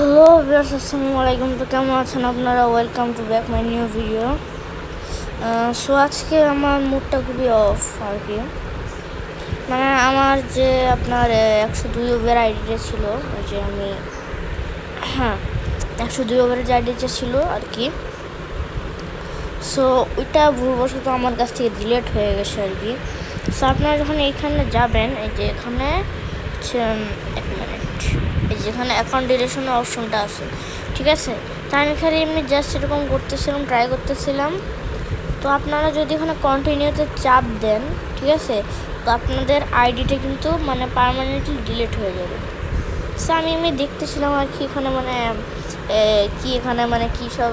Hello viewers, আসসালামু আলাইকুম। তো কেমন আছেন আপনারা? Welcome to back my new video. So আজকে আমার মুডটা খুবই অফ আর কি। মানে আমার যে আপনার 102 ওভার আইডিটা ছিল, ওই যে আমি 102 ওভারের যে আইডিটা ছিল আর কি। সো ওইটা ভুলবশত আমার কাছ থেকে ডিলেট হয়ে গেছে আর কি। সো আপনারা যখন এইখানে যাবেন, এই যে এখানে এক মিনিট, এই যেখানে অ্যাকাউন্ট ডিলেশনের অপশনটা আছে, ঠিক আছে। তো আমি খালি এমনি জাস্ট এরকম করতেছিলাম, ট্রাই করতেছিলাম। তো আপনারা যদি এখানে কন্টিনিউতে চাপ দেন, ঠিক আছে, তো আপনাদের আইডিটা কিন্তু মানে পার্মানেন্টলি ডিলিট হয়ে যাবে। সো আমি এমনি দেখতেছিলাম আর কি, এখানে মানে এখানে মানে কী সব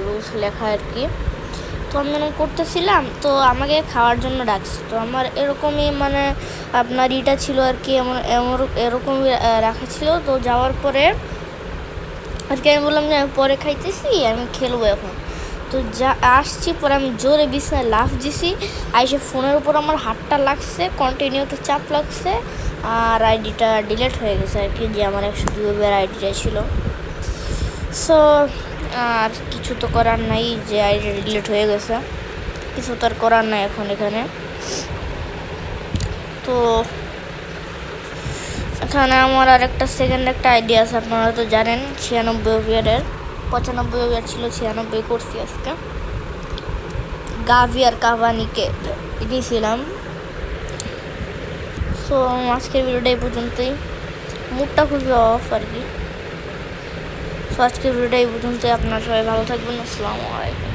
রুলস লেখা আর কি। তো আমি এরকম করতেছিলাম, তো আমাকে খাওয়ার জন্য ডাকছে। তো আমার এরকমই মানে আপনার ইটা ছিল আর কি, এরকমই রাখা ছিল। তো যাওয়ার পরে আর কি আমি বললাম যে আমি পরে খাইতেছি, আমি খেলবো এখন। তো যা আসছি, পরে আমি জোরে বিছানায় লাফ দিছি, আইসে ফোনের উপর আমার হাতটা লাগছে, কন্টিনিউতে চাপ লাগছে, আর আইডিটা ডিলিট হয়ে গেছে আর কি, যে আমার 102 ওভার আইডিটা ছিল। সো আর কিছু তো করার নাই, যে আইডি ডিলিট হয়ে গেছে, কিছু তো আর করার নাই এখন এখানে। তো এখানে আমার আর একটা সেকেন্ড একটা আইডিয়া আছে, আপনারা তো জানেন 96 ওভারের, 95 ওভার ছিল, 96 করছি আজকে। গাভি আর কাভানিকে দিয়েছিলাম। সো আজকের ভিডিওটা এই পর্যন্তই, মুডটা খুবই অফ আর কি। সো আজকের ভিডিওটা এই পর্যন্তই, আপনারা সবাই ভালো থাকবেন। আসসালামু আলাইকুম।